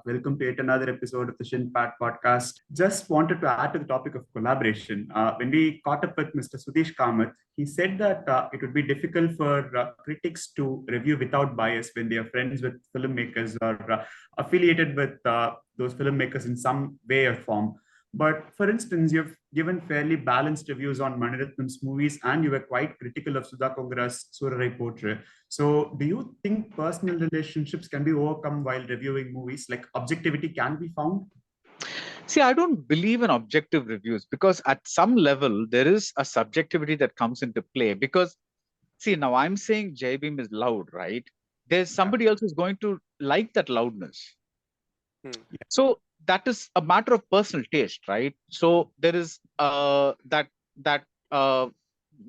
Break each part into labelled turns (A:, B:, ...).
A: Welcome to yet another episode of the Shin podcast. Just wanted to add to the topic of collaboration. When we caught up with Mr. Sudesh Kamath, he said that it would be difficult for critics to review without bias when they are friends with filmmakers or affiliated with those filmmakers in some way or form. But for instance, you've given fairly balanced reviews on Maniratnam's movies, and you were quite critical of Sudha Kongara's Surarai Portrait. So, do you think personal relationships can be overcome while reviewing movies? Like objectivity can be found?
B: See, I don't believe in objective reviews because at some level, there is a subjectivity that comes into play. Because, see, now I'm saying Jai Bhim is loud, right? There's somebody else who's going to like that loudness. So that is a matter of personal taste, right? So there is that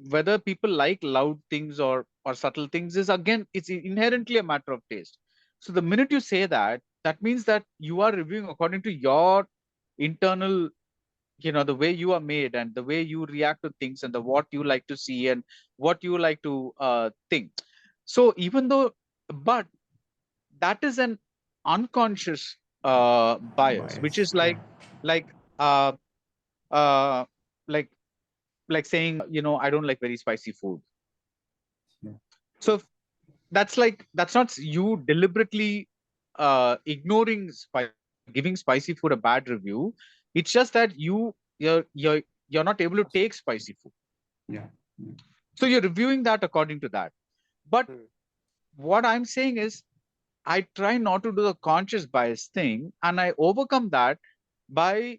B: whether people like loud things or subtle things is, again, it's inherently a matter of taste. So the minute you say that, that means that you are reviewing according to your internal, the way you are made and the way you react to things and the what you like to see and what you like to think. So even though, but that is an unconscious bias, which is like uh, uh, like saying, I don't like very spicy food.
A: Yeah.
B: So that's not you deliberately ignoring or giving spicy food a bad review. It's just that you're not able to take spicy food.
A: Yeah.
B: So you're reviewing that according to that. But what I'm saying is, I try not to do the conscious bias thing, and I overcome that by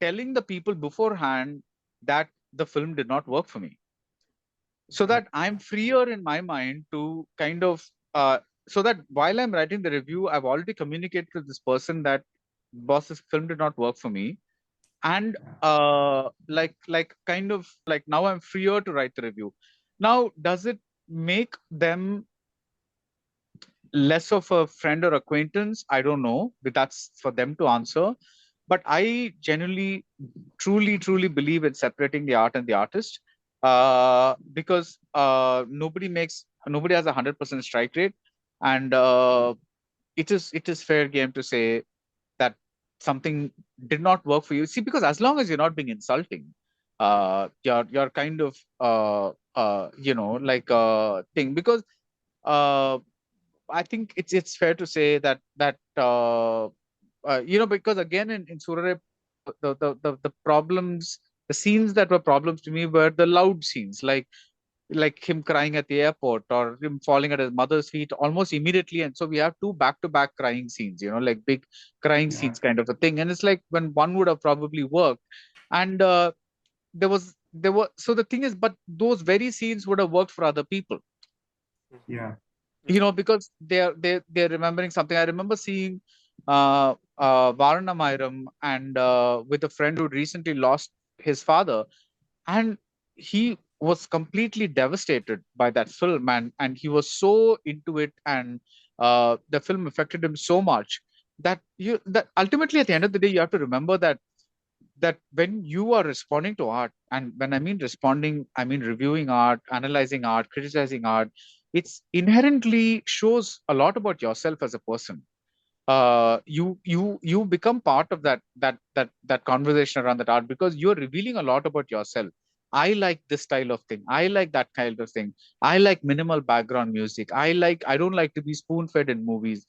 B: telling the people beforehand that the film did not work for me. So that I'm freer in my mind to kind of, so that while I'm writing the review, I've already communicated to this person that, boss, this film did not work for me. And kind of like now I'm freer to write the review. Now, does it make them less of a friend or acquaintance? I don't know, but that's for them to answer. But I genuinely, truly believe in separating the art and the artist, because nobody has 100% strike rate, and it is fair game to say that something did not work for you. See, because as long as you're not being insulting, you're kind of thing, because I think it's fair to say that because again in Surarai, the problems, the scenes that were problems to me were the loud scenes, like him crying at the airport or him falling at his mother's feet almost immediately. And so we have two back-to-back crying scenes, like big crying scenes kind of a thing. And it's like when one would have probably worked. And so the thing is, but those very scenes would have worked for other people.
A: Yeah.
B: Because they're remembering something. I remember seeing Varanamayiram and with a friend who recently lost his father, and he was completely devastated by that film, and he was so into it, and the film affected him so much that ultimately at the end of the day you have to remember that when you are responding to art, and when I mean responding, I mean reviewing art, analyzing art, criticizing art, it's inherently shows a lot about yourself as a person. You become part of that conversation around that art, because you're revealing a lot about yourself. I like this style of thing. I like that kind of thing. I like minimal background music. I don't like to be spoon-fed in movies.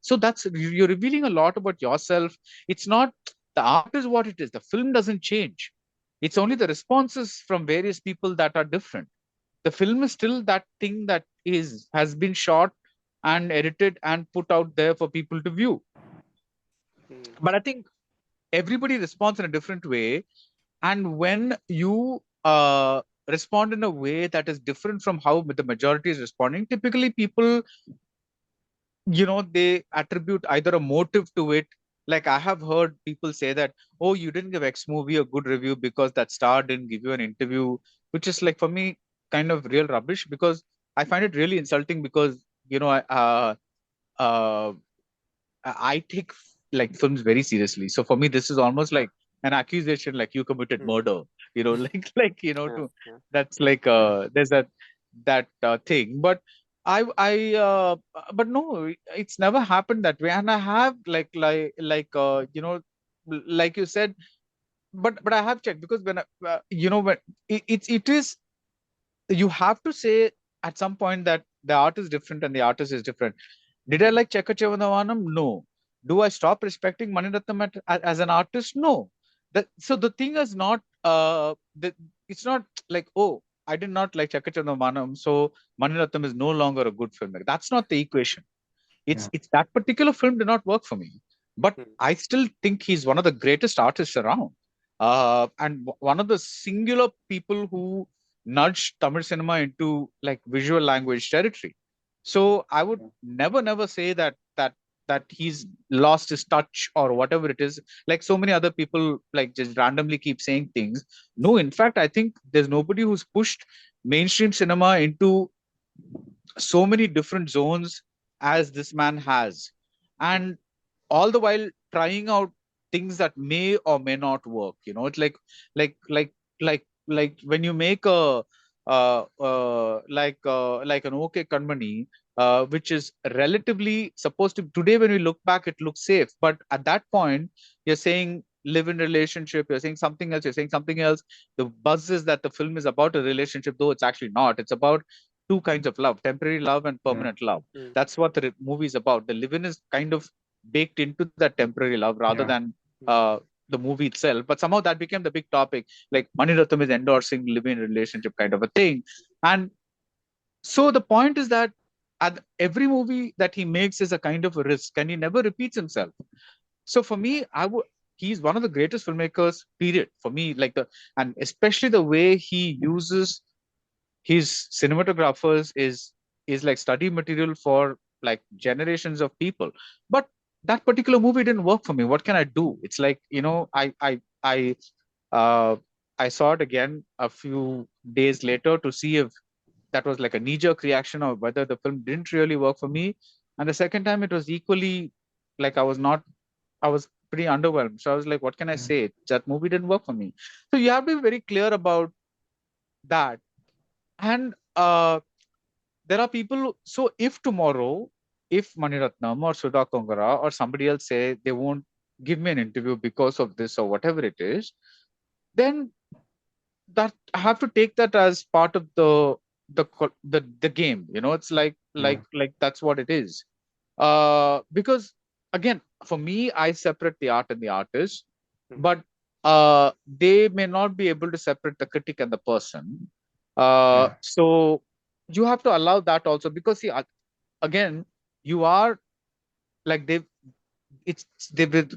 B: So you're revealing a lot about yourself. It's not, the art is what it is. The film doesn't change. It's only the responses from various people that are different. The film is still that thing that has been shot and edited and put out there for people to view. But I think everybody responds in a different way. And when you respond in a way that is different from how the majority is responding, typically people, they attribute either a motive to it. Like I have heard people say that, oh, you didn't give X movie a good review because that star didn't give you an interview, which is like, for me, kind of real rubbish, because I find it really insulting, because, I take like films very seriously. So for me, this is almost like an accusation, like you committed murder, that's like, there's that thing. But But no, it's never happened that way. And I have like you said, but I have checked because when when it is, you have to say at some point that the art is different and the artist is different. Did I like Chekka Chivanavanam? No. Do I stop respecting Maniratnam as an artist? No. So the thing is not it's not like, oh, I did not like Chekka Chivanavanam, so Maniratnam is no longer a good filmmaker. That's not the equation. It's that particular film did not work for me, but I still think he's one of the greatest artists around, and one of the singular people who nudged Tamil cinema into like visual language territory. So I would never say that he's lost his touch or whatever it is. Like so many other people like just randomly keep saying things. No, in fact, I think there's nobody who's pushed mainstream cinema into so many different zones as this man has, and all the while trying out things that may or may not work. It's like like like when you make a like an okay Kanmani, which is relatively supposed to, today when we look back it looks safe, but at that point you're saying live in relationship, you're saying something else, you're saying something else. The buzz is that the film is about a relationship, though it's actually not. It's about two kinds of love: temporary love and permanent love. That's what the movie is about. The live-in is kind of baked into that temporary love rather than the movie itself. But somehow that became the big topic. Like Mani Ratnam is endorsing live-in relationship kind of a thing. And so the point is that every movie that he makes is a kind of a risk, and he never repeats himself. So for me, he's one of the greatest filmmakers, period. For me, and especially the way he uses his cinematographers is like study material for like generations of people. But that particular movie didn't work for me. What can I do? It's like, uh, I saw it again a few days later to see if that was like a knee-jerk reaction or whether the film didn't really work for me. And the second time it was equally like I was pretty underwhelmed. So I was like, what can I say? That movie didn't work for me. So you have to be very clear about that. And there are people. So if tomorrow, if Maniratnam or Sudha Kongara or somebody else say they won't give me an interview because of this or whatever it is, then that I have to take that as part of the game. It's like that's what it is. Because again, for me, I separate the art and the artist, but they may not be able to separate the critic and the person. So you have to allow that also, because see, again, you are like they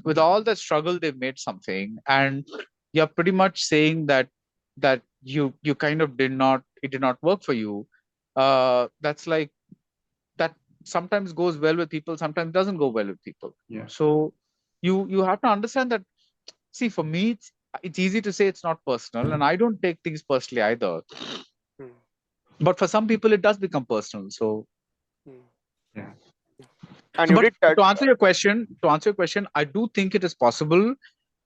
B: with all the struggle they've made something, and you're pretty much saying that you kind of it did not work for you. That's like that sometimes goes well with people, sometimes doesn't go well with people. So you have to understand that. See, for me, it's easy to say it's not personal, and I don't take things personally either. But for some people, it does become personal. So,
C: And you did
B: to answer your question, I do think it is possible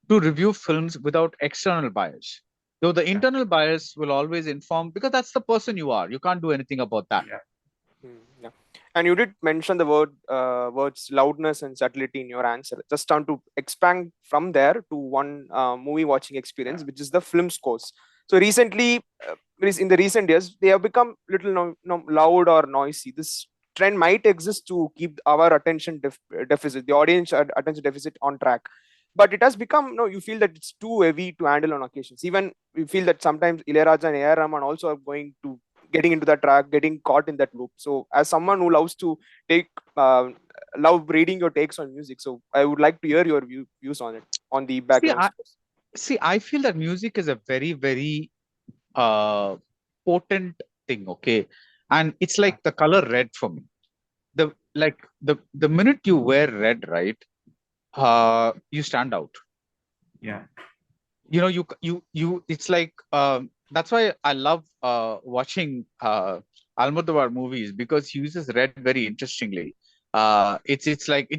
B: to review films without external bias. Though the internal bias will always inform, because that's the person you are. You can't do anything about that.
C: And you did mention the words loudness and subtlety in your answer. Just want to expand from there to one movie watching experience, which is the film scores. So recently, in the recent years, they have become little loud or noisy. This trend might exist to keep our attention deficit, the audience attention deficit on track. But it has become, you feel that it's too heavy to handle on occasions. Even we feel that sometimes Ilayaraja and A.R. Rahman also are getting into that track, getting caught in that loop. So as someone who loves to love reading your takes on music, so I would like to hear your views on it, on the background.
B: I feel that music is a very, very potent thing, okay? And it's like the color red for me. The minute you wear red, right, you stand out. It's like that's why I love watching Almodovar movies, because he uses red very interestingly. It's like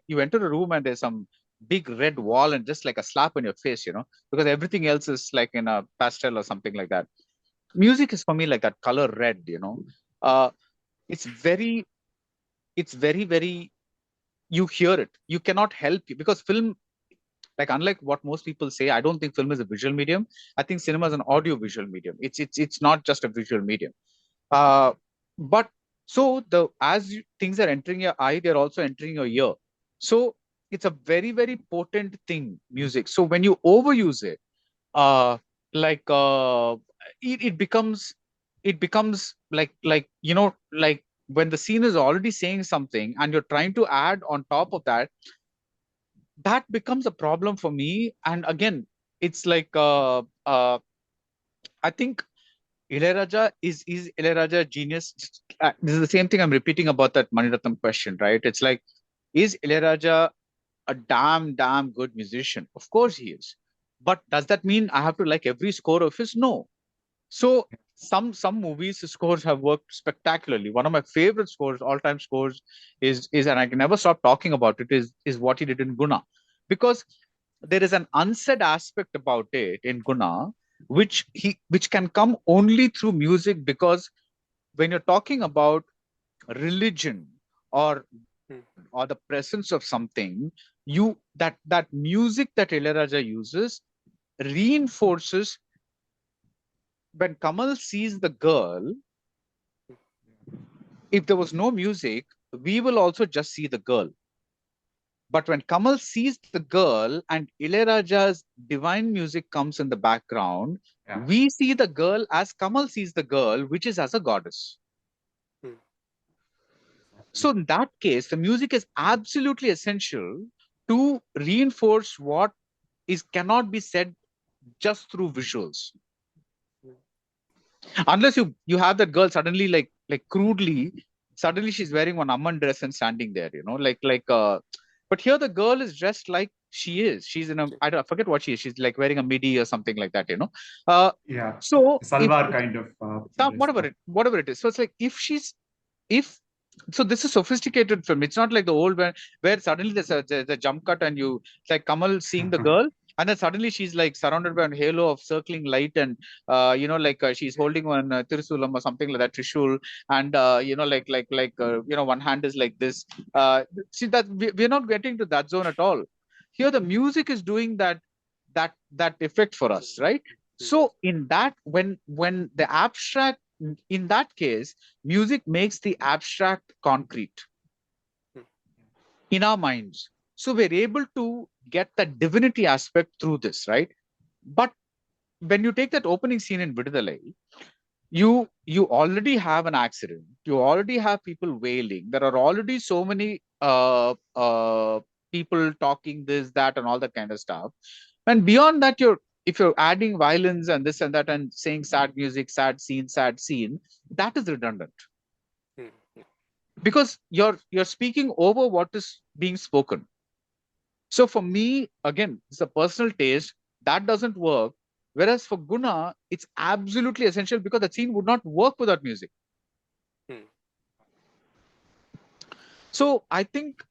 B: you enter a room and there's some big red wall and just like a slap on your face, because everything else is like in a pastel or something like that. Music is for me like that color red, it's very, very, you hear it. You cannot help it because film, like unlike what most people say, I don't think film is a visual medium. I think cinema is an audio visual medium. It's not just a visual medium. But so things are entering your eye, they're also entering your ear. So it's a very, very potent thing, music. So when you overuse it, uh, like it becomes like like when the scene is already saying something and you're trying to add on top of that, that becomes a problem for me. And again, it's like I think Ilayaraja is Ilayaraja a genius? This is the same thing I'm repeating about that Mani Ratnam question, right? It's like, is Ilayaraja a damn good musician? Of course he is. But does that mean I have to like every score of his? No. So some movies, the scores have worked spectacularly. One of my favorite scores, all-time scores, is and I can never stop talking about it, is what he did in Guna. Because there is an unsaid aspect about it in Guna, which can come only through music, because when you're talking about religion or or the presence of something, that music that Ilayaraja uses reinforces. When Kamal sees the girl, if there was no music, we will also just see the girl. But when Kamal sees the girl and Ilayaraja's divine music comes in the background, we see the girl as Kamal sees the girl, which is as a goddess. So in that case, the music is absolutely essential to reinforce what cannot be said just through visuals. Unless you have that girl suddenly like crudely, suddenly she's wearing one amman dress and standing there, but here the girl is dressed like she is. She's in I forget what she is. She's like wearing a midi or something like that, So
A: Salwar kind of
B: whatever it is. So it's like if so this is sophisticated film. It's not like the old one where suddenly there's a jump cut and it's like Kamal seeing the girl and then suddenly she's like surrounded by a halo of circling light and she's holding one Tirsulam or something like that, Trishul, and one hand is like this. See that we're not getting to that zone at all. Here the music is doing that effect for us, right? So in that, when the abstract, in that case, music makes the abstract concrete in our minds. So we're able to get that divinity aspect through this, right? But when you take that opening scene in Vidudalai, you already have an accident. You already have people wailing. There are already so many people talking this, that, and all that kind of stuff. And beyond that, if you're adding violence and this and that and saying sad music, sad scene, that is redundant. Because you're speaking over what is being spoken. So for me, again, it's a personal taste that doesn't work. Whereas for Guna, it's absolutely essential because the scene would not work without music. So I think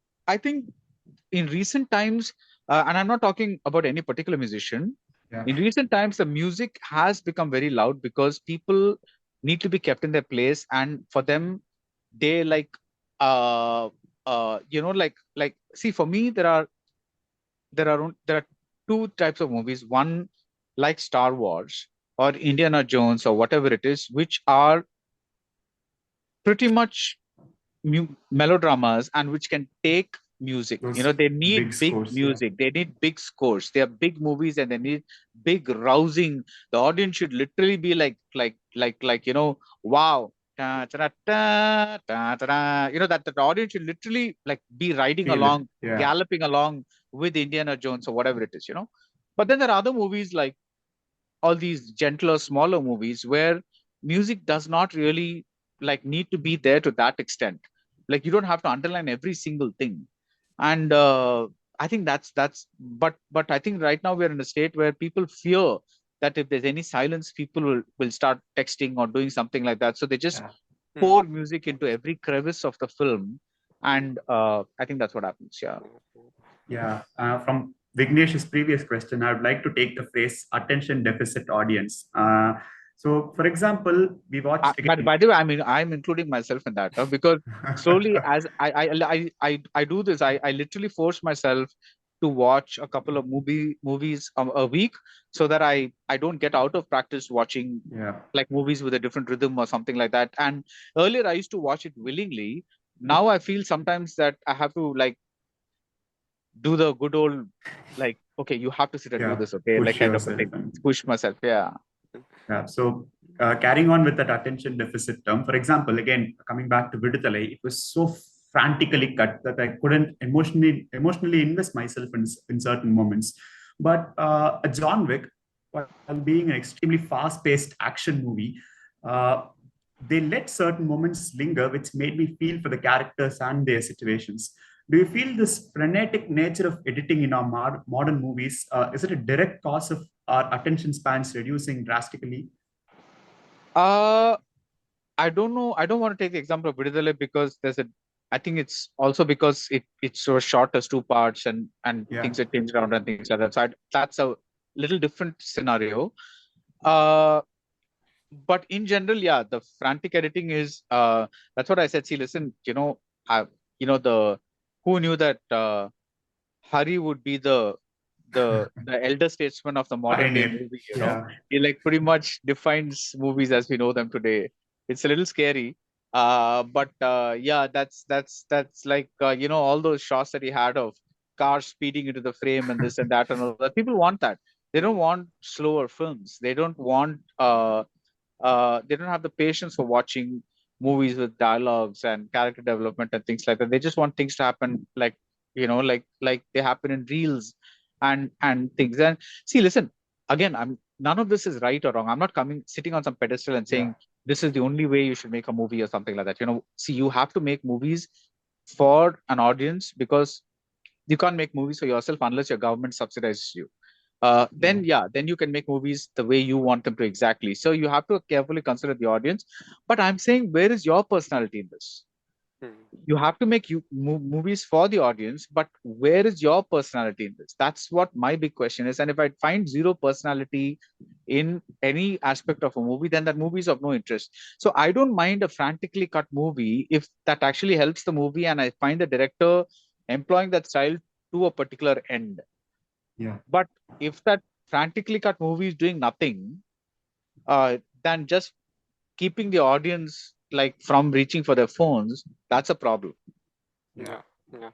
B: in recent times, and I'm not talking about any particular musician. In recent times, the music has become very loud because people need to be kept in their place, and for them, they see, for me, there are two types of movies. One, like Star Wars or Indiana Jones or whatever it is, which are pretty much melodramas and which can take music. They need big
A: scores,
B: music. They need big scores. They are big movies and they need big rousing. The audience should literally be like wow. That the audience should literally like be riding along, galloping along with Indiana Jones or whatever it is, But then there are other movies like all these gentler, smaller movies where music does not really like need to be there to that extent. Like you don't have to underline every single thing. And I think but I think right now we're in a state where people fear that if there's any silence, people will start texting or doing something like that. So they just pour music into every crevice of the film. And I think that's what happens.
A: From Vignesh's previous question, I would like to take the phrase attention deficit audience. So, for example, we watched
B: But
A: again.
B: by the way, I mean, I'm including myself in that, because slowly as I do this, I literally force myself to watch a couple of movies a week, so that I don't get out of practice watching
A: Yeah.
B: like movies with a different rhythm or something like that. And earlier I used to watch it willingly. Now I feel sometimes that I have to like do the good old, like, okay, you have to sit and do
A: Yeah.
B: this, okay, like
A: Push
B: kind of a
A: yourself
B: thing.
A: and
B: Push myself, yeah.
A: yeah. So carrying on with that attention deficit term, for example, again coming back to Viduthalai, it was so frantically cut that I couldn't emotionally invest myself in certain moments. But a John Wick, while being an extremely fast-paced action movie, uh, they let certain moments linger, which made me feel for the characters and their situations. Do you feel this frenetic nature of editing in our modern movies? Is it a direct cause of our attention spans reducing drastically?
B: Uh, I don't know. I don't want to take the example of Vidudhalai because I think it's also because it's so short as two parts, and
A: Yeah,
B: things are changed around and things like that. So that's a little different scenario. Uh, but in general, yeah, the frantic editing is, that's what I said. See, listen, the who knew that Hari would be the elder statesman of the modern day
A: pioneer.
B: movie,
A: Yeah,
B: he like pretty much defines movies as we know them today. It's a little scary. But yeah, that's like all those shots that he had of cars speeding into the frame and this and that and all that. People want that. They don't want slower films. They don't have the patience for watching movies with dialogues and character development and things like that. They just want things to happen like like they happen in reels and things. And see, listen, again, I'm none of this is right or wrong. I'm not coming sitting on some pedestal and
A: yeah,
B: saying this is the only way you should make a movie or something like that. See, you have to make movies for an audience, because you can't make movies for yourself unless your government subsidizes you.
A: yeah,
B: Then you can make movies the way you want them to exactly. So you have to carefully consider the audience. But I'm saying, where is your personality in this?
C: Hmm.
B: You have to make movies for the audience, but where is your personality in this? That's what my big question is. And if I find zero personality in any aspect of a movie, then that movie is of no interest. So I don't mind a frantically cut movie if that actually helps the movie and I find the director employing that style to a particular end.
A: yeah.
B: But if that frantically cut movie is doing nothing, then just keeping the audience like from reaching for their phones, that's a problem.
A: Yeah.
C: Yeah,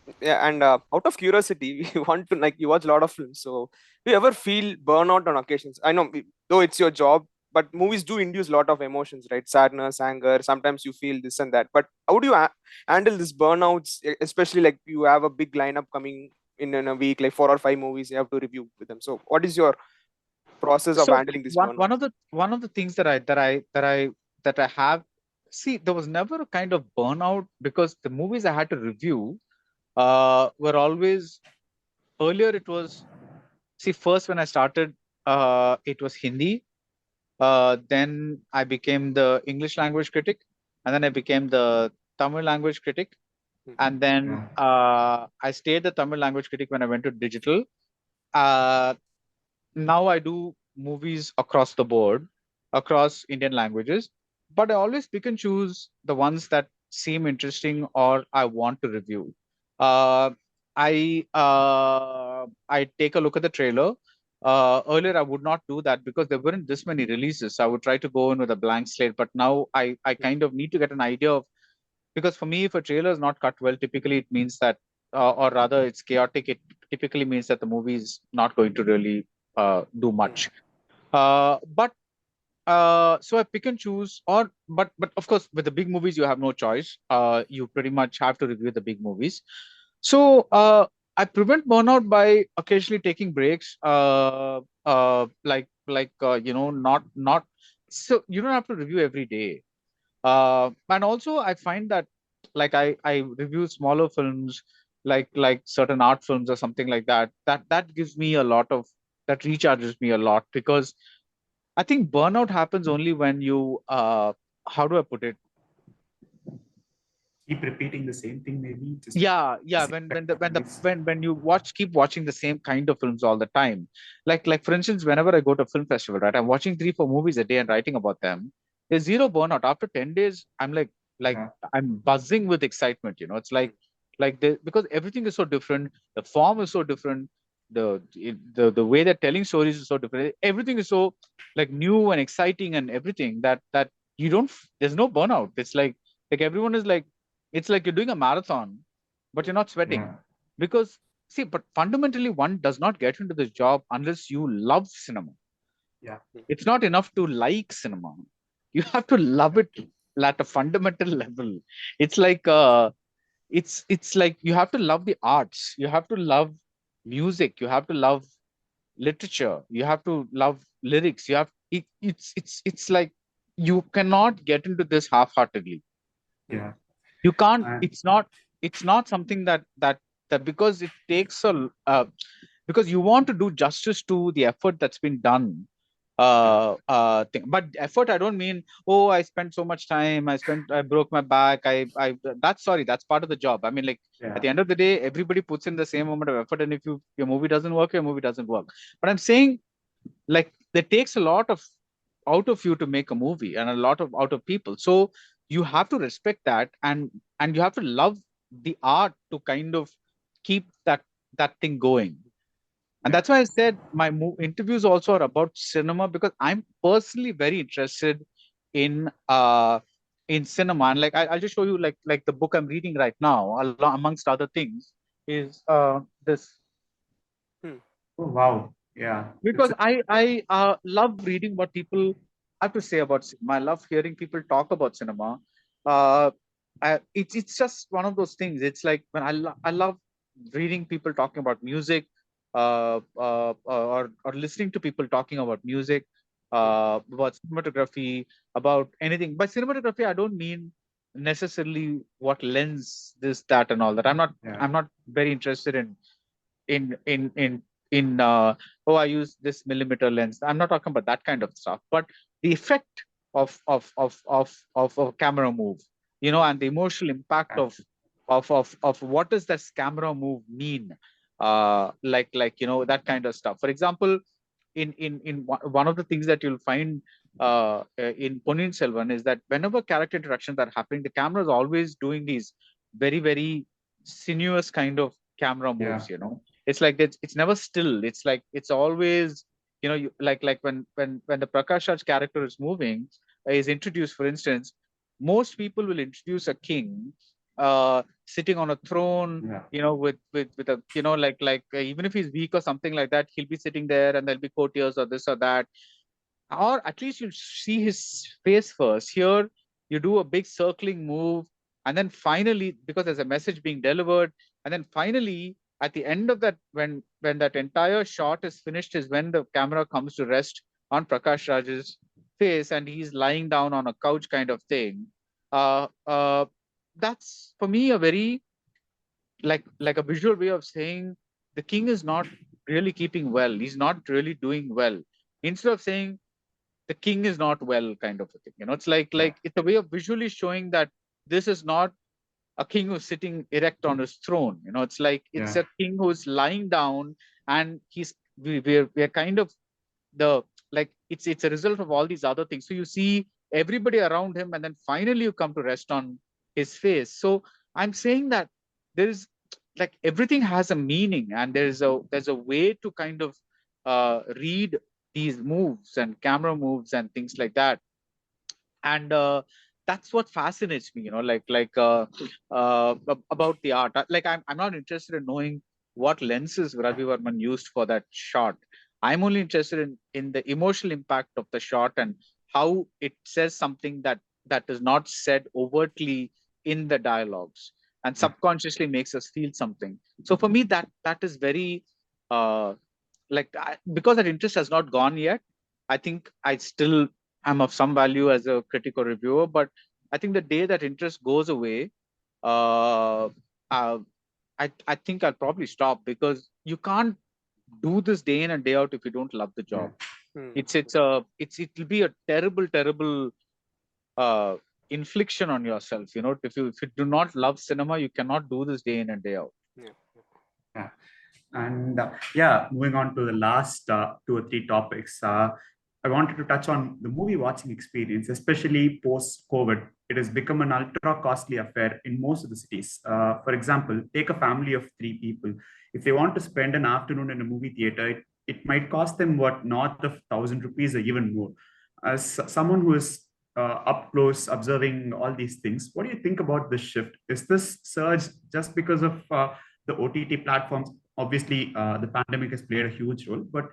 C: yeah, yeah. And out of curiosity, we want to, like, you watch a lot of films, so do you ever feel burnout on occasions? I know, though it's your job, but movies do induce a lot of emotions, right? Sadness, anger. Sometimes you feel this and that. But how do you handle this burnouts, especially like you have a big lineup coming in a week, like 4 or 5 movies you have to review with them. So, what is your process of
B: So
C: handling this
B: one
C: burnout?
B: one of the one of the things that I have, see, there was never a kind of burnout because the movies I had to review were always, earlier it was, see, first when I started, it was Hindi. Then I became the English language critic, and then I became the Tamil language critic,
C: Hmm.
B: and then
A: Yeah.
B: I stayed the Tamil language critic when I went to digital. Uh, Now I do movies across the board, across Indian languages, but I always pick and choose the ones that seem interesting or I want to review. Uh, I take a look at the trailer. Earlier, I would not do that because there weren't this many releases. I would try to go in with a blank slate, but now I kind of need to get an idea of, because for me, if a trailer is not cut well, typically it means that, or rather, it's chaotic. It typically means that the movie is not going to really do
C: Hmm.
B: much. But so I pick and choose, but of course, with the big movies, you have no choice. You pretty much have to review the big movies. So I prevent burnout by occasionally taking breaks. Not so you don't have to review every day. And also I find that, like, I review smaller films, like certain art films or something like that. That gives me a lot of, that recharges me a lot, because I think burnout happens only when you how do I put it?
A: keep repeating the same thing, maybe. Just
B: Yeah. When you keep watching the same kind of films all the time. Like for instance, whenever I go to a film festival, right, I'm watching 3-4 movies a day and writing about them. There's zero burnout. After 10 days, I'm like
A: Yeah.
B: I'm buzzing with excitement. It's because everything is so different. The form is so different. The way they're telling stories is so different. Everything is so like new and exciting and everything that you don't. There's no burnout. It's like everyone is like, it's like you're doing a marathon, but you're not sweating.
A: Yeah.
B: Because see, but fundamentally, one does not get into this job unless you love cinema.
A: Yeah.
B: It's not enough to like cinema. You have to love it at a fundamental level. It's like it's like you have to love the arts. You have to love music. You have to love literature. You have to love lyrics. It's like you cannot get into this half-heartedly.
A: Yeah.
B: You can't.
A: And
B: It's not something that because it takes because you want to do justice to the effort that's been done. But effort, I don't mean, oh, I spent so much time, I broke my back, that's part of the job. I mean, like,
A: yeah.
B: at the end of the day, everybody puts in the same amount of effort, and if your movie doesn't work, your movie doesn't work. But I'm saying, like, it takes a lot of out of you to make a movie, and a lot of out of people. So you have to respect that, and you have to love the art to kind of keep that thing going. And that's why I said my interviews also are about cinema, because I'm personally very interested in cinema. And like I'll just show you, like the book I'm reading right now, amongst other things, is this.
A: Oh, wow. Yeah. It's
B: Because I love reading what people have to say about cinema. I love hearing people talk about cinema. Uh, it's just one of those things. It's like when I love reading people talking about music, or listening to people talking about music, about cinematography, about anything. By cinematography, I don't mean necessarily what lens, this, that, and all that. I'm not very interested in in in in oh, I use this millimeter lens. I'm not talking about that kind of stuff, but the effect of a camera move, and the emotional impact of what does this camera move mean, that kind of stuff. For example, in one of the things that you'll find in Ponniyin Selvan is that whenever character interactions are happening, the camera is always doing these very, very sinuous kind of camera moves. It's like it's never still. It's like it's always, like when the Prakash Raj character is moving, is introduced, for instance. Most people will introduce a king sitting on a throne, with a, even if he's weak or something like that, he'll be sitting there, and there'll be courtiers or this or that, or at least you see his face first. Here, you do a big circling move, and then finally, because there's a message being delivered, and then finally, at the end of that, when that entire shot is finished, is when the camera comes to rest on Prakash Raj's face, and he's lying down on a couch kind of thing. Uh, uh, that's for me a very, like a visual way of saying the king is not really keeping well. He's not really doing well. Instead of saying the king is not well, kind of a thing. It's like it's a way of visually showing that this is not a king who's sitting erect on his throne. It's like it's a king who's lying down, and we're kind of the, like, it's a result of all these other things. So you see everybody around him, and then finally you come to rest on his face. So I'm saying that there is, like, everything has a meaning, and there's a way to kind of read these moves and camera moves and things like that. And that's what fascinates me, about the art. Like, I'm not interested in knowing what lenses Ravi Varman used for that shot. I'm only interested in the emotional impact of the shot, and how it says something that is not said overtly in the dialogues, and subconsciously makes us feel something. So for me, that is very because that interest has not gone yet. I think I still am of some value as a critic or reviewer, but I think the day that interest goes away, uh, uh, I think I'll probably stop, because you can't do this day in and day out if you don't love the job. It'll be a terrible, terrible uh, infliction on yourself. If you do not love cinema, you cannot do this day in and day out.
A: Yeah. And moving on to the last 2 or 3 topics. I wanted to touch on the movie watching experience, especially post-COVID. It has become an ultra costly affair in most of the cities. For example, take a family of 3 people. If they want to spend an afternoon in a movie theater, it might cost them north of 1,000 rupees or even more. As someone who is up close observing all these things, what do you think about this shift? Is this surge just because of the OTT platforms? Obviously, the pandemic has played a huge role, but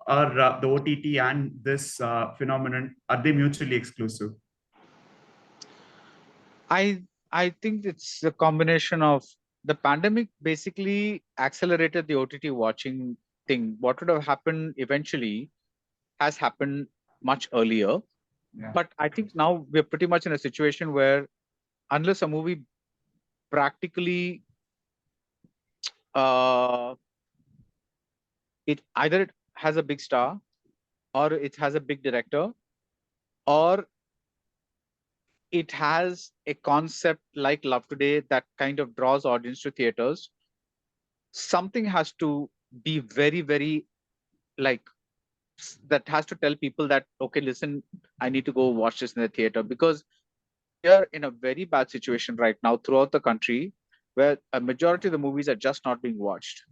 A: are the OTT and this phenomenon, are they mutually exclusive?
B: I think it's a combination of the pandemic basically accelerated the OTT watching thing. What would have happened eventually has happened much earlier.
A: Yeah.
B: But I think now we're pretty much in a situation where unless a movie practically it has a big star, or it has a big director, or it has a concept like Love Today that kind of draws audience to theaters, something has to be very, very that has to tell people that, okay, listen, I need to go watch this in the theater, because we are in a very bad situation right now throughout the country where a majority of the movies are just not being watched,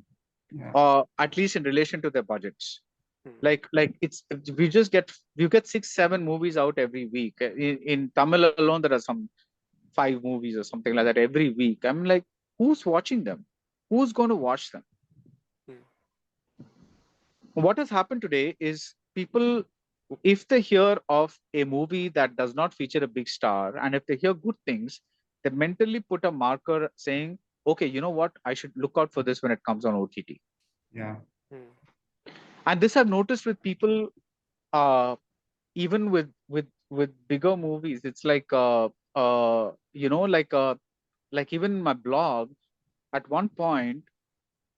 B: at least in relation to their budgets. Like it's you get 6-7 movies out every week. In Tamil alone, there are some 5 movies or something like that every week. I'm like, who's watching them? Who's going to watch them? What has happened today is people, if they hear of a movie that does not feature a big star, and if they hear good things, they mentally put a marker saying, okay, you know what? I should look out for this when it comes on OTT.
A: Yeah.
B: And this I've noticed with people, even with bigger movies. It's like like even my blog at one point,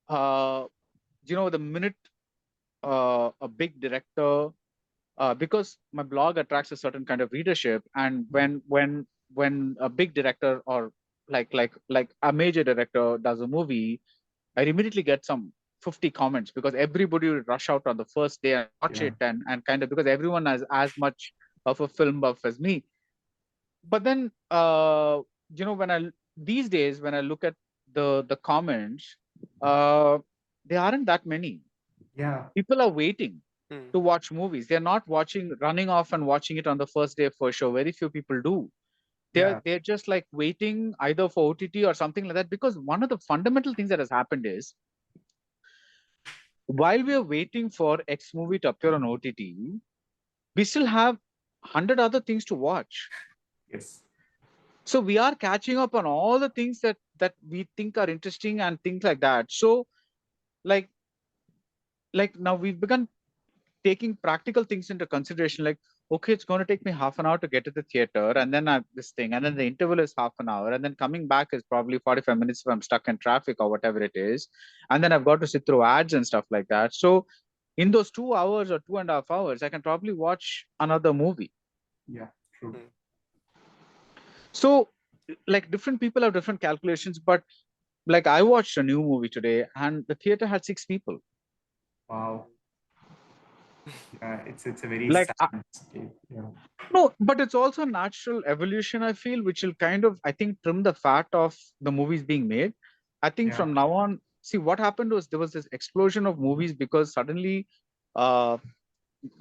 B: the minute a big director, because my blog attracts a certain kind of readership, and when a big director or like a major director does a movie, I immediately get some 50 comments, because everybody will rush out on the first day and watch it, and kind of, because everyone has as much of a film buff as me. But then these days when I look at the comments, there aren't that many. People are waiting to watch movies. They're not running off and watching it on the first day for show. Very few people do. They're just like waiting either for OTT or something like that, because one of the fundamental things that has happened is, while we are waiting for X movie to appear on OTT, we still have 100 other things to watch.
A: Yes.
B: So we are catching up on all the things that we think are interesting and things like that. So like now we've begun taking practical things into consideration, like, okay, it's going to take me half an hour to get to the theater, and then this thing, and then the interval is half an hour, and then coming back is probably 45 minutes if I'm stuck in traffic or whatever it is, and then I've got to sit through ads and stuff like that. So in those 2 hours or 2.5 hours, I can probably watch another movie.
A: Yeah, true.
B: So like different people have different calculations, but like I watched a new movie today and the theater had 6 people.
A: Wow. It's a very
B: like
A: sad state.
B: No, but it's also natural evolution, I feel, which will kind of, I think, trim the fat of the movies being made. I think from now on, see, what happened was there was this explosion of movies because suddenly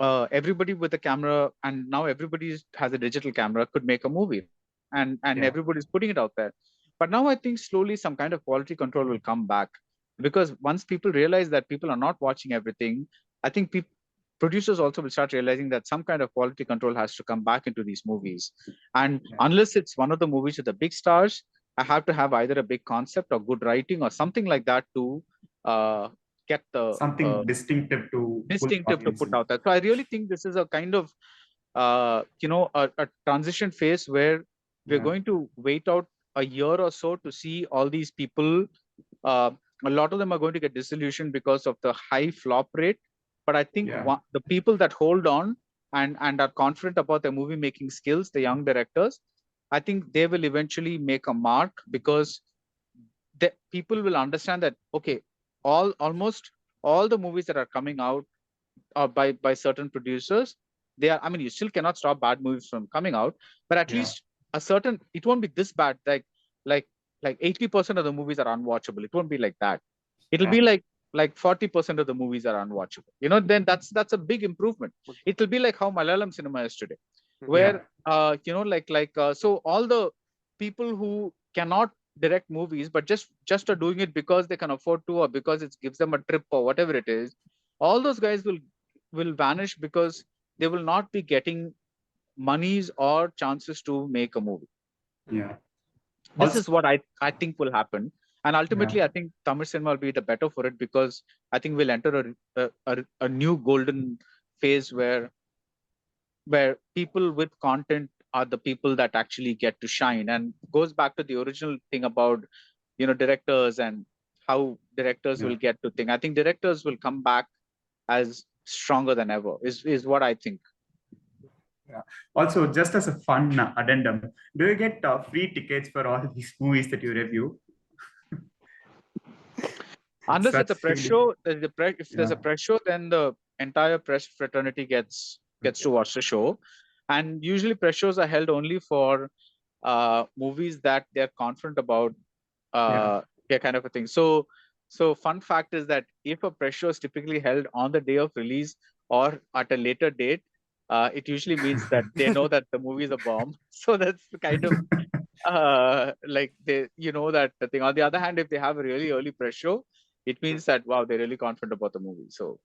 B: everybody with a camera, and now everybody has a digital camera, could make a movie, and everybody's putting it out there. But now I think slowly some kind of quality control will come back, because once people realize that people are not watching everything, I think producers also will start realizing that some kind of quality control has to come back into these movies. And unless it's one of the movies with the big stars, I have to have either a big concept or good writing or something like that to get the
A: something distinctive to
B: put out there. So I really think this is a kind of a transition phase where we're going to wait out a year or so to see all these people. A lot of them are going to get disillusioned because of the high flop rate. But I think the people that hold on and are confident about their movie making skills, the young directors, I think they will eventually make a mark, because people will understand that, okay, almost all the movies that are coming out by certain producers, they are, I mean, you still cannot stop bad movies from coming out, but at least a certain, it won't be this bad, like like 80% of the movies are unwatchable. It won't be like that. It'll be like 40% of the movies are unwatchable. Then that's a big improvement. It'll be like how Malayalam cinema is today, where so all the people who cannot direct movies, but just are doing it because they can afford to, or because it gives them a trip or whatever it is, all those guys will vanish, because they will not be getting monies or chances to make a movie.
A: Yeah.
B: This is what I think will happen. And ultimately, I think Tamil cinema will be the better for it, because I think we'll enter a new golden phase where people with content are the people that actually get to shine. And goes back to the original thing about, directors and how directors will get to think. I think directors will come back as stronger than ever, is what I think.
A: Yeah. Also, just as a fun addendum, do you get free tickets for all these movies that you review?
B: Unless it's a press show, if there's a press show, then the entire press fraternity gets to watch the show. And usually press shows are held only for movies that they're confident about, kind of a thing. So fun fact is that if a press show is typically held on the day of release or at a later date, it usually means that they know that the movie is a bomb. So that's kind of like they, that the thing. On the other hand, if they have a really early press show, it means that, wow, they're really confident about the movie. So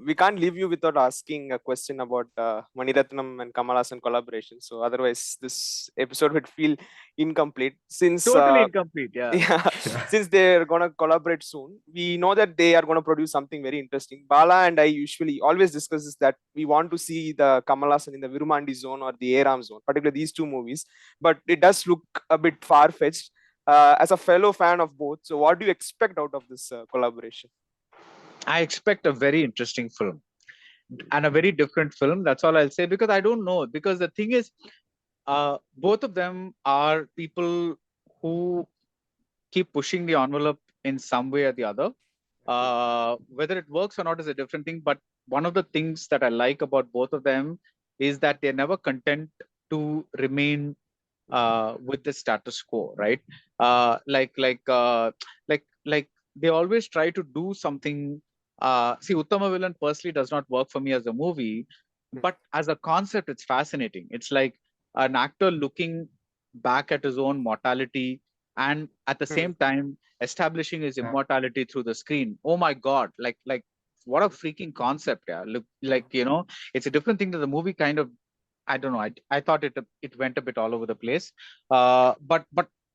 C: we can't leave you without asking a question about Maniratnam and Kamal Haasan collaboration. So otherwise, this episode would feel incomplete. Since
B: totally incomplete,
C: since they're gonna collaborate soon, we know that they are gonna produce something very interesting. Bala and I usually always discuss this, that we want to see the Kamal Haasan in the Virumandi zone or the Aram zone, particularly these two movies. But it does look a bit far fetched. As a fellow fan of both, so what do you expect out of this collaboration?
B: I expect a very interesting film and a very different film. That's all I'll say, because I don't know. Because the thing is, both of them are people who keep pushing the envelope in some way or the other. Whether it works or not is a different thing. But one of the things that I like about both of them is that they're never content to remain with the status quo, right? Like they always try to do something. See, Uttama Villain personally does not work for me as a movie, but as a concept, it's fascinating. It's like an actor looking back at his own mortality and at the same time establishing his immortality through the screen. Oh my God! Like what a freaking concept! Yeah, look, it's a different thing that the movie kind of. I don't know. I thought it went a bit all over the place. But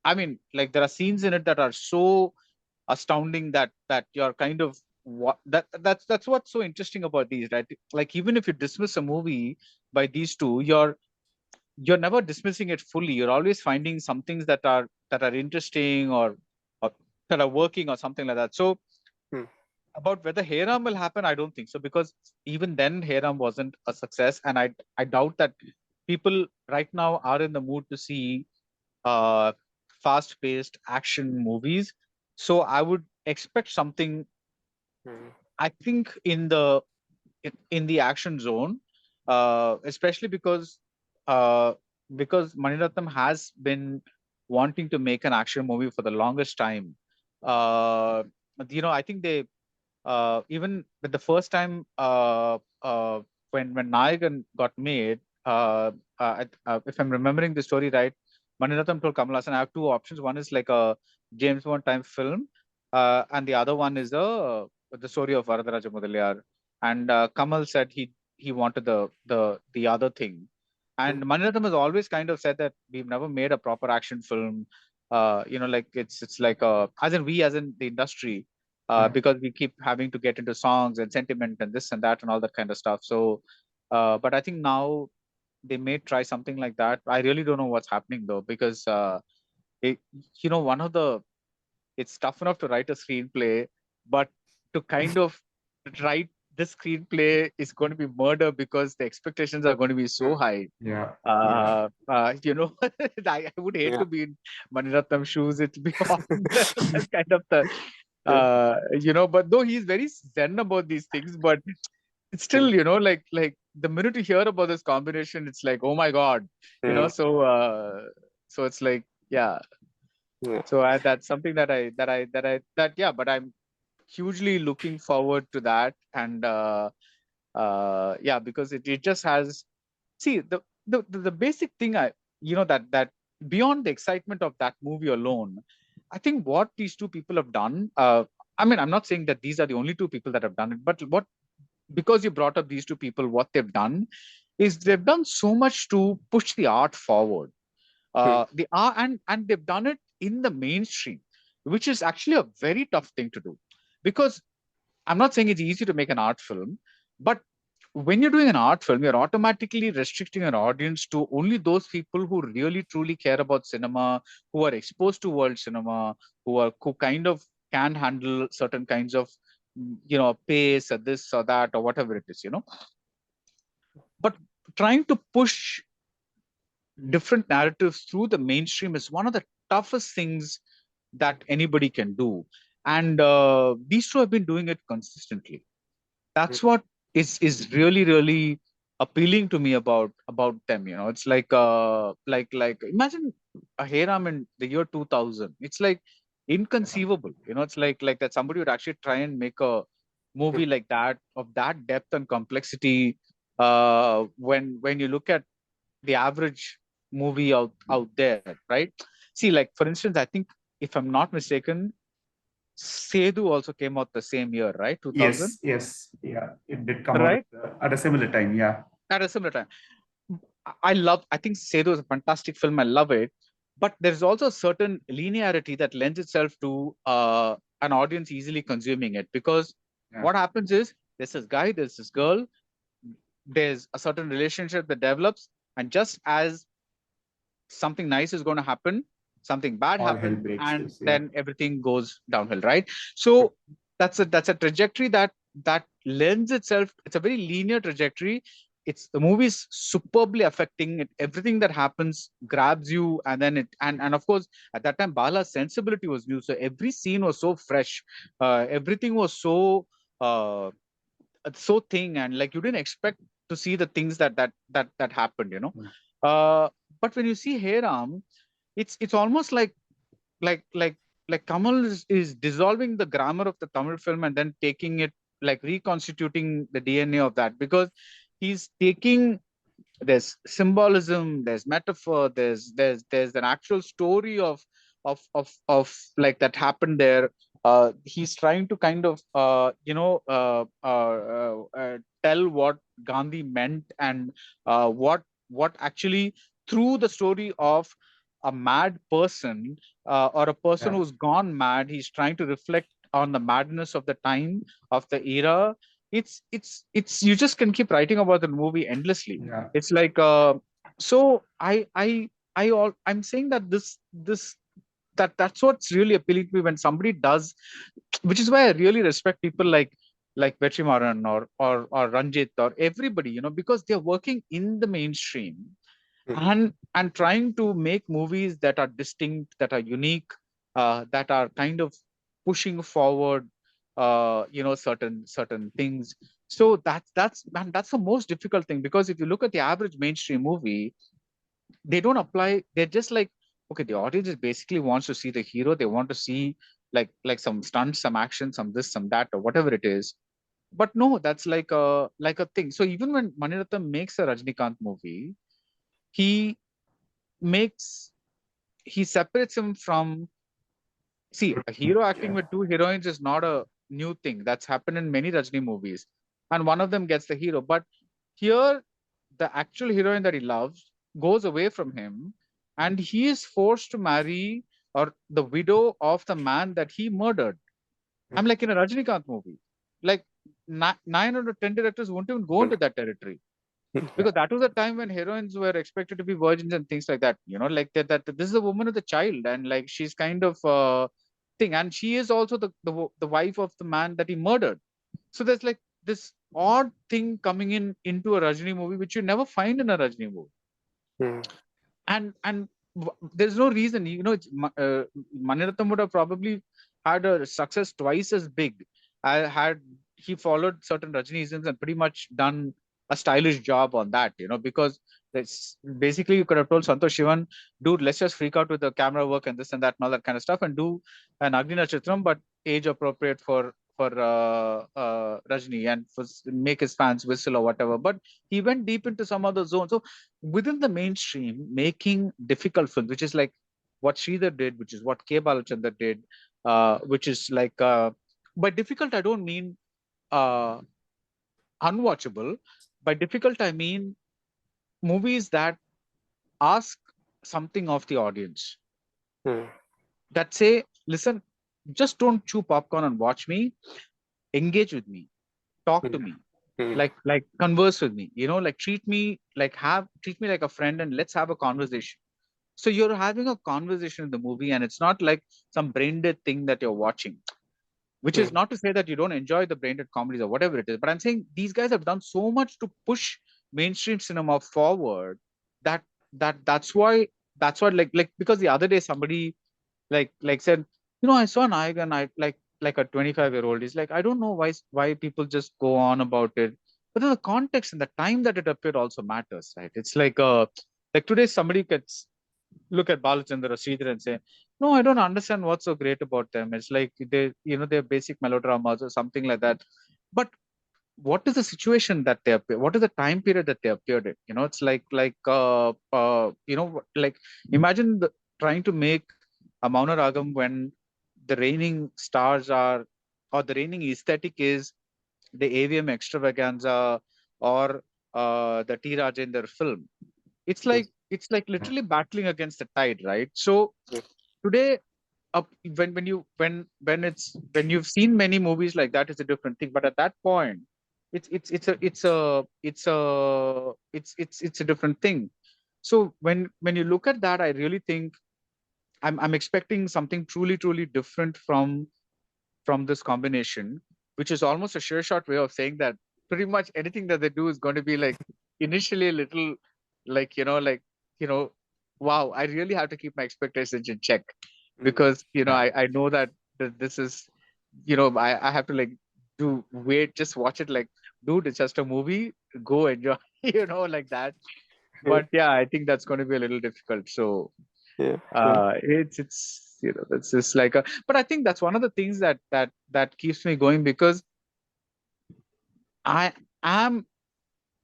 B: I mean, like, there are scenes in it that are so astounding that you're kind of that's what's so interesting about these, right? Like, even if you dismiss a movie by these two, you're never dismissing it fully. You're always finding some things that are interesting or that are working or something like that. So about whether Heram will happen, I don't think so, because even then Heram wasn't a success, and I doubt that people right now are in the mood to see fast-paced action movies. So I would expect something, I think, in the action zone, especially because Maniratnam has been wanting to make an action movie for the longest time. I think they even with the first time when Nayakan got made, if I'm remembering the story right, Maniratnam told Kamal Haasan, I have two options. One is like a James Bond time film, and the other one is the story of Varadaraja Mudaliyar. And Kamal said he wanted the other thing. And Maniratnam has always kind of said that we've never made a proper action film. Like it's like as in the industry, because we keep having to get into songs and sentiment and this and that and all that kind of stuff. So, but I think now they may try something like that. I really don't know what's happening though, because it's tough enough to write a screenplay, but to kind of write this screenplay is going to be murder because the expectations are going to be so high.
A: Yeah.
B: You know, I would hate
C: Yeah.
B: to be in Maniratnam's shoes. It'll be all that kind of the, you know, but though he's very zen about these things, but it's still, you know, like the minute you hear about this combination, it's like, oh my God, you know, so it's like, yeah.
C: Yeah.
B: So that's something yeah, but I'm hugely looking forward to that. And yeah, because it just has, see, the basic thing, you know, that beyond the excitement of that movie alone, I think what these two people have done, I mean, I'm not saying that these are the only two people that have done it, but because you brought up these two people, what they've done is they've done so much to push the art forward. The art, and they've done it in the mainstream, which is actually a very tough thing to do. Because I'm not saying it's easy to make an art film, but when you're doing an art film, you're automatically restricting an audience to only those people who really truly care about cinema, who are exposed to world cinema, who kind of can handle certain kinds of, you know, pace or this or that or whatever it is, you know. But trying to push different narratives through the mainstream is one of the toughest things that anybody can do. And these two have been doing it consistently. That's what is really, really appealing to me about them. You know, it's like imagine a Heram in the year 2000. It's like inconceivable. You know, it's like that somebody would actually try and make a movie like that, of that depth and complexity. When you look at the average movie out there, right? See, like for instance, I think, if I'm not mistaken, Sedu also came out the same year, right? 2000,
A: Yes. Yeah. It did come out
B: right?
A: at a similar time. Yeah.
B: At a similar time. I think Sedu is a fantastic film. I love it. But there's also a certain linearity that lends itself to an audience easily consuming it. Because what happens is, there's this guy, there's this girl, there's a certain relationship that develops, and just as something nice is going to happen, something bad
A: All hell
B: happens,
A: breaks
B: and
A: loose. Yeah.
B: then everything goes downhill, right? So that's a trajectory that lends itself. It's a very linear trajectory. It's, the movie is superbly affecting it. Everything that happens grabs you, and then and of course, at that time, Bala's sensibility was new, so every scene was so fresh. Everything was uh, so thing, and like you didn't expect to see the things that happened, you know. uh but when you see Heram, it's almost like like like Kamal is dissolving the grammar of the Tamil film and then taking it, like reconstituting the DNA of that, because he's taking, there's symbolism, there's metaphor, there's an actual story of like that happened there. He's trying to kind of tell what Gandhi meant, and what actually, through the story of a mad person, or a person who's gone mad, he's trying to reflect on the madness of the time, of the era. It's you just can keep writing about the movie endlessly.
A: Yeah.
B: It's like so I'm saying that that's what's really appealing to me when somebody does, which is why I really respect people like Vetri Maaran or Ranjit or everybody, you know, because they're working in the mainstream and trying to make movies that are distinct, that are unique, that are kind of pushing forward, certain things. So that's the most difficult thing, because if you look at the average mainstream movie, they don't apply. They're just like, okay, the audience basically wants to see the hero. They want to see like some stunts, some action, some this, some that, or whatever it is. But no, that's like a thing. So even when Maniratnam makes a Rajnikant movie, he makes he separates him from, see, a hero acting with two heroines is not a new thing. That's happened in many Rajni movies, and one of them gets the hero. But here, the actual heroine that he loves goes away from him, and he is forced to marry, or the widow of the man that he murdered. I'm like, in a Rajnikant movie, like 9 out of 10 directors won't even go into that territory, because that was a time when heroines were expected to be virgins and things like that, you know, like that this is a woman with a child, and like she's kind of thing, and she is also the wife of the man that he murdered. So there's this odd thing coming into a Rajini movie, which you never find in a Rajini movie. And there's no reason, Maniratnam would have probably had a success twice as big. Had he followed certain Rajiniisms and pretty much done a stylish job on that, because that's basically you could have told Santosh Shivan, dude, let's just freak out with the camera work and this and that and all that kind of stuff and do an Agni Nachitram, but age appropriate for Rajni and make his fans whistle or whatever. But he went deep into some other zone. So within the mainstream, making difficult films, which is like what Sridhar did, which is what K. Balachandra did, which is like, by difficult, I don't mean unwatchable. By difficult, I mean movies that ask something of the audience. That say, listen, just don't chew popcorn and watch me. Engage with me. Talk to me. Like converse with me. Like treat me like a friend and let's have a conversation. So you're having a conversation in the movie and it's not like some brain dead thing that you're watching. Which is not to say that you don't enjoy the brain dead comedies or whatever it is, but I'm saying these guys have done so much to push mainstream cinema forward that's why like because the other day somebody like said, I saw Nayakan, I like a 25-year-old. He's like, I don't know why people just go on about it. But then the context and the time that it appeared also matters, right? It's like today somebody could look at Balachandra or Sridhar and say, no, I don't understand what's so great about them. It's like they're basic melodramas or something like that. But what is the situation that they appear? What is the time period that they appeared in? It's like imagine trying to make a Mauna Ragam when the reigning stars are, or the reigning aesthetic is the AVM extravaganza or the T. Rajendra film. It's like literally battling against the tide, right? So today, when you've seen many movies like that, it's a different thing. But at that point, it's a different thing. So when you look at that, I really think I'm expecting something truly different from this combination, which is almost a sure shot way of saying that pretty much anything that they do is going to be like initially a little like wow, I really have to keep my expectations in check because I know that this is I have to like just watch it like, dude, it's just a movie, go enjoy like that. But yeah, I think that's going to be a little difficult. So it's it's just like but I think that's one of the things that keeps me going, because I am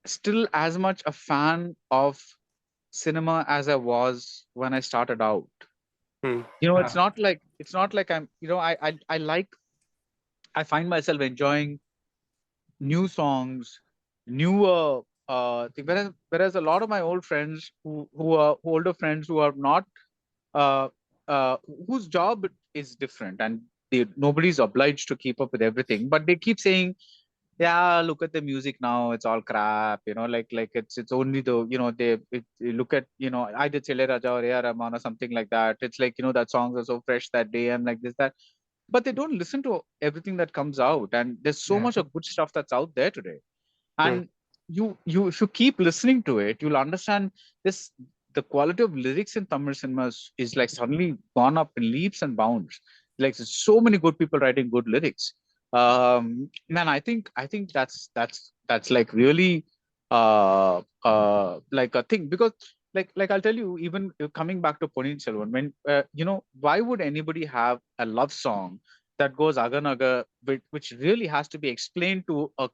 B: still as much a fan of cinema as I was when I started out. It's not like I'm I find myself enjoying new songs, newer whereas a lot of my old friends who are older friends who are not uh, whose job is different and nobody's obliged to keep up with everything, but they keep saying, yeah, look at the music now, it's all crap, like it's only the they look at either Chile Raja or A.R. Rahman or something like that. It's like that songs are so fresh that day and like this that, but they don't listen to everything that comes out, and there's so much of good stuff that's out there today. And you if you keep listening to it, you'll understand this. The quality of lyrics in Tamil cinema is like suddenly gone up in leaps and bounds. Like there's so many good people writing good lyrics. Man, I think that's like really like a thing, because like I'll tell you, even coming back to Ponniyin Selvan, when why would anybody have a love song that goes aganaga, which really has to be explained to a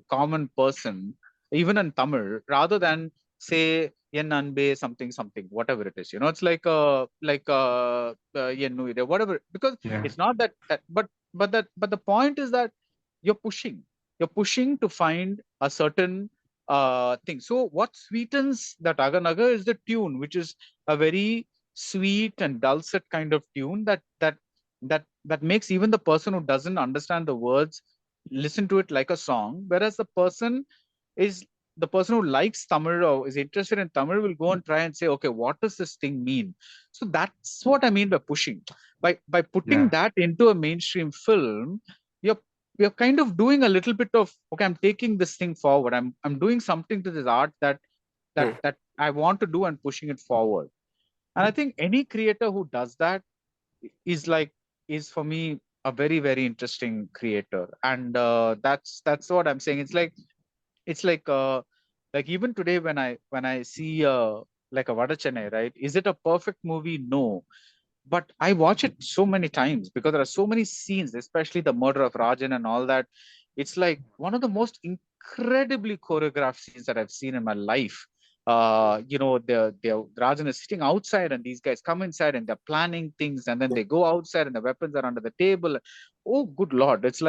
B: common person, even in Tamil, rather than say yen anbe something something, whatever it is. It's like yen nuide, whatever, because it's not that, but the point is that you're pushing to find a certain thing. So what sweetens that aganaga is the tune, which is a very sweet and dulcet kind of tune that makes even the person who doesn't understand the words listen to it like a song, whereas the person who likes Tamil or is interested in Tamil will go and try and say, okay, what does this thing mean? So that's what I mean by pushing. By putting that into a mainstream film, you're we are kind of doing a little bit of, okay, I'm taking this thing forward. I'm doing something to this art that I want to do and pushing it forward. And I think any creator who does that is for me a very, very interesting creator. And that's what I'm saying. It's like even today when I see like a VadaChennai, right? Is it a perfect movie? No. But I watch it so many times because there are so many scenes, especially the murder of Rajan and all that. It's like one of the most incredibly choreographed scenes that I've seen in my life. The Rajan is sitting outside and these guys come inside and they're planning things, and then they go outside and the weapons are under the table. Oh, good Lord. It's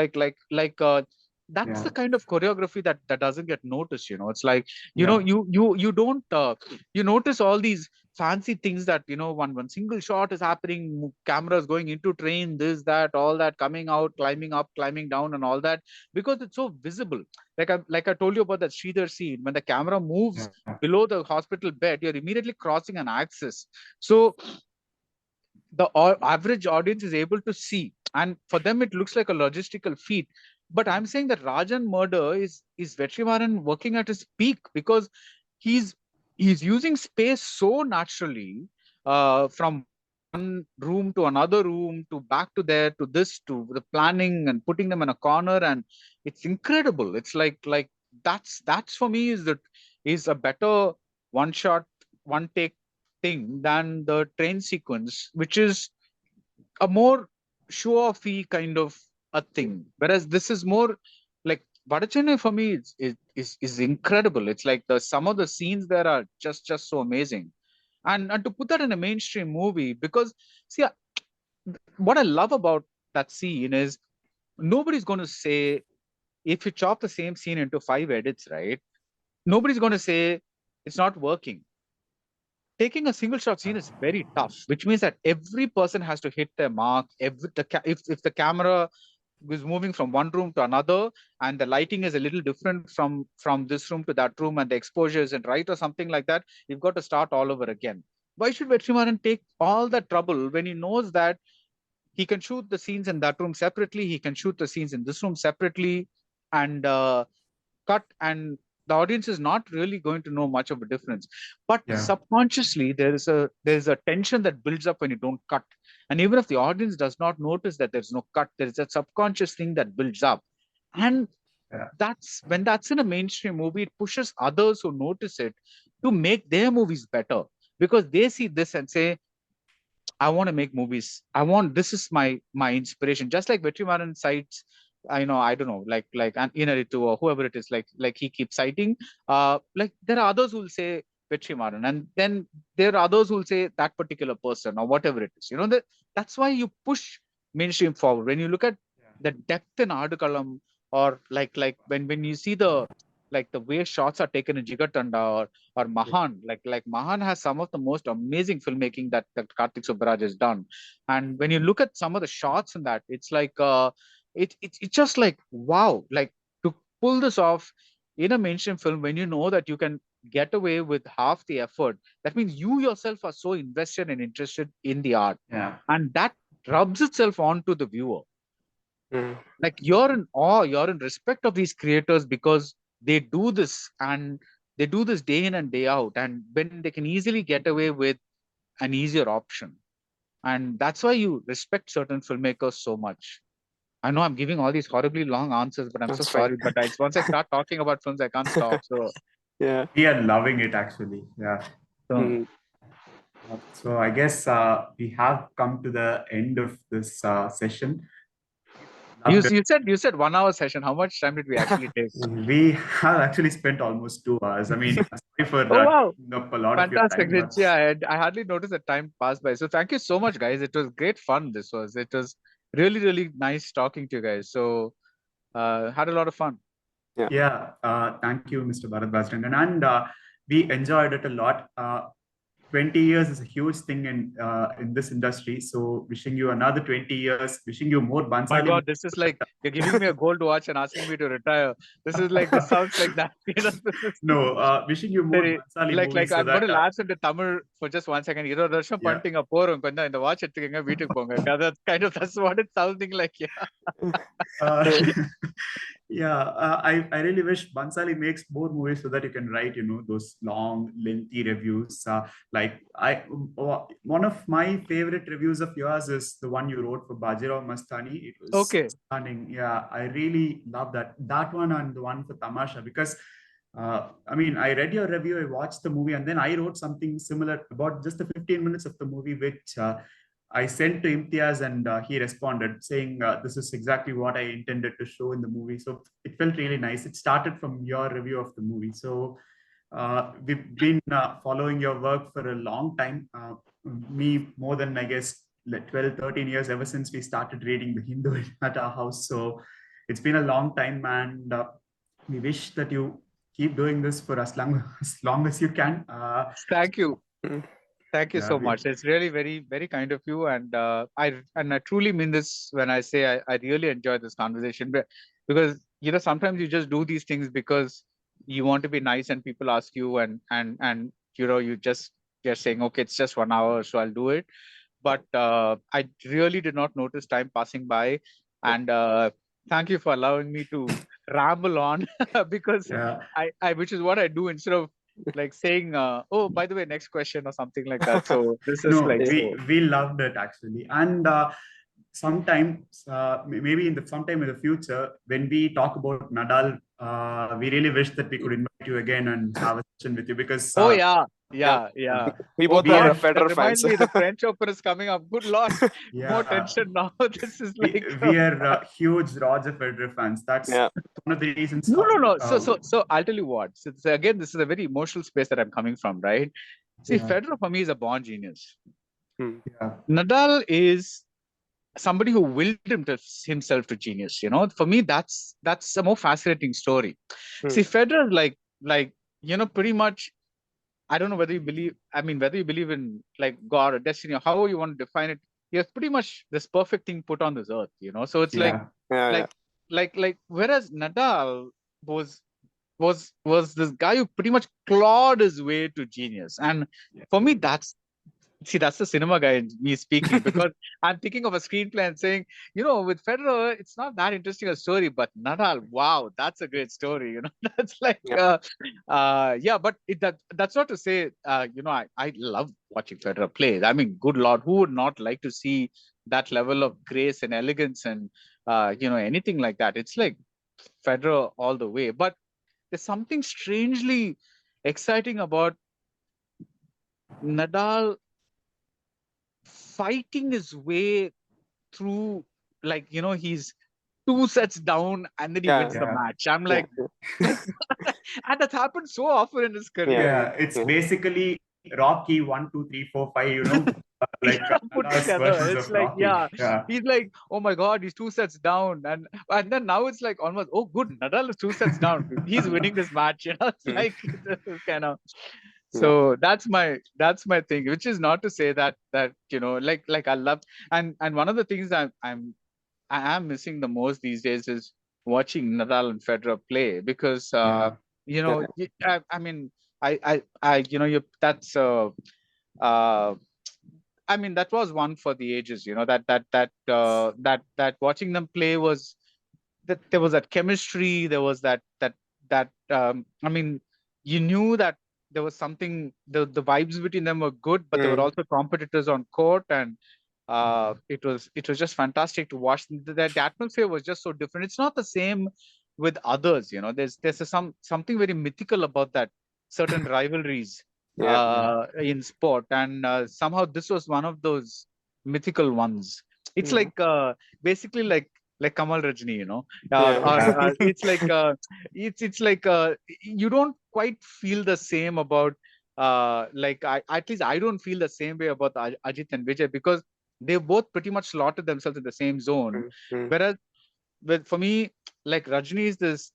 B: that's the kind of choreography that doesn't get noticed. It's like, you don't, you notice all these fancy things that, one single shot is happening, cameras going into train, this, that, all that, coming out, climbing up, climbing down, and all that, because it's so visible. Like I told you about that Sridhar scene, when the camera moves below the hospital bed, you're immediately crossing an axis. So the average audience is able to see, and for them it looks like a logistical feat. But I'm saying that Rajan murder is Vetri Maaran working at his peak, because he's using space so naturally, from one room to another room to back to there to this to the planning and putting them in a corner, and it's incredible. It's like that's for me is a better one shot, one take thing than the train sequence, which is a more show-offy kind of a thing. Whereas this is more like VadaChennai for me is incredible. It's like some of the scenes there are just so amazing. And to put that in a mainstream movie, because see, what I love about that scene is nobody's going to say, if you chop the same scene into 5 edits, right? Nobody's going to say it's not working. Taking a single shot scene is very tough, which means that every person has to hit their mark. If the camera is moving from one room to another, and the lighting is a little different from this room to that room, and the exposure isn't right or something like that, you've got to start all over again. Why should Vetri Maaran take all that trouble when he knows that he can shoot the scenes in that room separately, he can shoot the scenes in this room separately, and cut, and the audience is not really going to know much of a difference. But subconsciously there is a tension that builds up when you don't cut. And even if the audience does not notice that there's no cut, there's a subconscious thing that builds up. And that's in a mainstream movie, it pushes others who notice it to make their movies better, because they see this and say, I want to make movies. This is my inspiration. Just like Vetri Maaran cites, I don't know, like an Inaritu or whoever it is, like he keeps citing. Like there are others who will say Vetri Maaran, and then there are others who will say that particular person or whatever it is. That's why you push mainstream forward. When you look at the depth in Adukalam, or like when you see the way shots are taken in Jigatanda or Mahan, like Mahan has some of the most amazing filmmaking that Karthik Subbaraj has done. And when you look at some of the shots in that, it's like it's just like wow, like to pull this off in a mainstream film, when you know that you can get away with half the effort, that means you yourself are so invested and interested in the art, and that rubs itself onto the viewer. Like you're in awe, you're in respect of these creators, because they do this, and they do this day in and day out, and when they can easily get away with an easier option. And that's why you respect certain filmmakers so much. I know I'm giving all these horribly long answers, but I'm so sorry. But once I start talking about films, I can't stop. So
A: we are loving it actually. So I guess we have come to the end of this session.
B: You said 1 hour session. How much time did we actually take?
A: We have actually spent almost 2 hours. I mean, sorry for
B: wow.
A: up a lot
B: Fantastic.
A: of your time.
B: Yeah, I hardly noticed the time pass by. So thank you so much, guys. It was great fun. It was really, really nice talking to you guys. So had a lot of fun.
A: Thank you, Mr. Baradwaj Rangan, and we enjoyed it a lot. 20 years is a huge thing in this industry. So wishing you another 20 years, wishing you more
B: My
A: Bansali.
B: God, this is like you're giving me a gold watch and asking me to retire. This sounds like that. This is
A: No, wishing you more
B: very,
A: Bansali movies so
B: I'm going
A: that
B: to lapse into Tamil for just 1 second. Varsham
A: yeah.
B: punting a porum konja in the watch எடுத்துக்கங்க வீட்டுக்கு போங்க. That's what it's sounding like. Yeah.
A: Uh, yeah, I really wish Bansali makes more movies so that you can write, those long, lengthy reviews. One of my favorite reviews of yours is the one you wrote for Bajirao Mastani. It was
B: Okay.
A: stunning. Yeah, I really love that one and the one for Tamasha because. I read your review, I watched the movie, and then I wrote something similar about just the 15 minutes of the movie, which I sent to Imtiaz, and he responded saying, "This is exactly what I intended to show in the movie." So it felt really nice. It started from your review of the movie. So we've been following your work for a long time. Me, more than, I guess, like 12, 13 years, ever since we started reading the Hindu at our house. So it's been a long time, and we wish that you keep doing this for as long as you can.
B: Thank you. Thank you
A: Yeah,
B: so much. It's really very, very kind of you. And I truly mean this when I say I really enjoy this conversation because, sometimes you just do these things because you want to be nice and people ask you and you're saying, okay, it's just 1 hour, so I'll do it. But I really did not notice time passing by. And thank you for allowing me to ramble on because
A: yeah.
B: which is what I do instead of like saying, oh, by the way, next question or something like that. So this is
A: No,
B: like,
A: we loved it actually, and sometimes maybe sometime in the future when we talk about Nadal, we really wish that we could invite you again and have a session with you because
B: oh yeah,
C: Yeah.
B: yeah.
C: We
B: Oh
C: both are
B: God, that
C: Federer
B: reminds
C: fans.
B: me the French Open is coming up. Good Lord, more
A: yeah,
B: tension now. This is like
A: we are huge Roger Federer fans. That's
C: Yeah.
A: one of the reasons.
B: no. So I'll tell you what. So again, this is a very emotional space that I'm coming from, right? See,
A: Yeah.
B: Federer for me is a born genius.
A: Yeah.
B: Nadal is somebody who willed himself to genius. For me, that's a more fascinating story. See, Federer, pretty much. I don't know whether you believe. I mean, whether you believe in like God or destiny or however you want to define it. He has pretty much this perfect thing put on this earth. So it's
A: Yeah.
B: whereas Nadal was this guy who pretty much clawed his way to genius, and for me, that's the cinema guy in me speaking because I'm thinking of a screenplay and saying, with Federer, it's not that interesting a story, but Nadal, wow, that's a great story. That's like,
C: Yeah.
B: but that's not to say, I love watching Federer play. I mean, good Lord, who would not like to see that level of grace and elegance and, anything like that? It's like Federer all the way. But there's something strangely exciting about Nadal fighting his way through, he's 2 sets down and then he wins the match. I'm like, and that's happened so often in his career.
A: Yeah, it's basically Rocky 1, 2, 3, 4, 5. Like
B: Put
A: Nada's
B: together.
A: versions
B: It's
A: of
B: like,
A: Rocky. Yeah.
B: he's like, oh my God, he's 2 sets down. And then now it's like almost, oh, good, Nadal is 2 sets down. He's winning this match. It's like, this is kind of. So that's my thing, which is not to say that I love and one of the things I am missing the most these days is watching Nadal and Federer play because I mean that's I mean that was one for the ages, that watching them play was that there was that chemistry, there was that I mean you knew that there was something, the vibes between them were good, but they were also competitors on court, and it was just fantastic to watch. The atmosphere was just so different. It's not the same with others, there's something very mythical about that certain rivalries in sport, and somehow this was one of those mythical ones. It's like basically like Kamal Rajni, it's like it's like you don't quite feel the same about at least I don't feel the same way about Ajit and Vijay because they both pretty much slotted themselves in the same zone. Whereas for me, like Rajni is this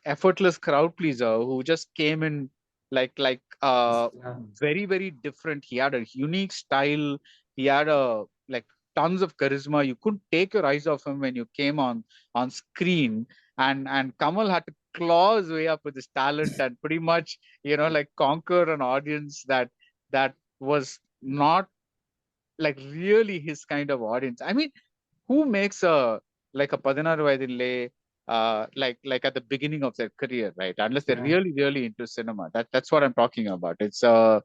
B: effortless crowd pleaser who just came in very, very different. He had a unique style. He had tons of charisma. You couldn't take your eyes off him when you came on screen. And Kamal had to claw his way up with his talent and pretty much, conquer an audience that was not really his kind of audience. I mean, who makes a 16 vayadile at the beginning of their career, right? Unless they're really, really into cinema. That's what I'm talking about. It's like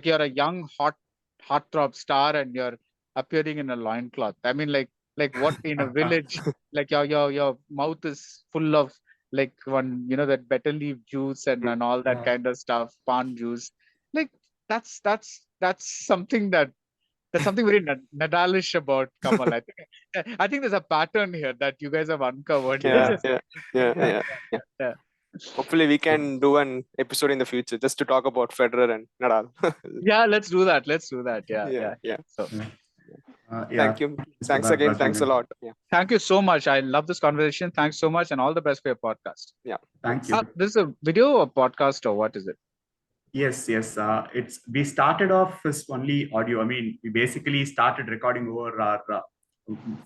B: you're a young heartthrob star and you're appearing in a loincloth. I mean, like what in a village, like your mouth is full of that betel leaf juice and all that kind of stuff, pan juice. Like that's something that's something very Nadalish about Kamal. I think there's a pattern here that you guys have uncovered.
C: Yeah. Hopefully, we can do an episode in the future just to talk about Federer and Nadal.
B: Yeah, let's do that. Yeah. So,
C: thank you. Thanks again. Thanks a lot. Yeah.
B: Thank you so much. I love this conversation. Thanks so much, and all the best for your podcast.
C: Yeah.
A: Thank you.
B: This is a video or podcast or what is it?
A: Yes. We started off as only audio. I mean, we basically started recording over our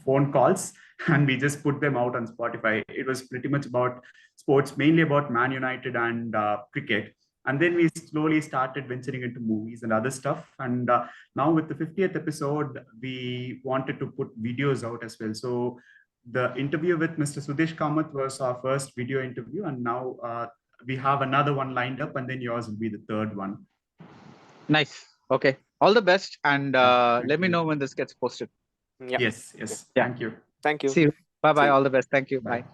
A: phone calls and we just put them out on Spotify. It was pretty much about sports, mainly about Man United and cricket. And then we slowly started venturing into movies and other stuff. And now with the 50th episode, we wanted to put videos out as well. So the interview with Mr. Sudesh Kamath was our first video interview. And now we have another one lined up, and then yours will be the third one.
B: Nice. Okay. All the best. And let me know when this gets posted.
C: Yeah.
A: Yes. Thank you.
C: Thank you.
B: See you. Bye-bye. All the best. Thank you. Bye.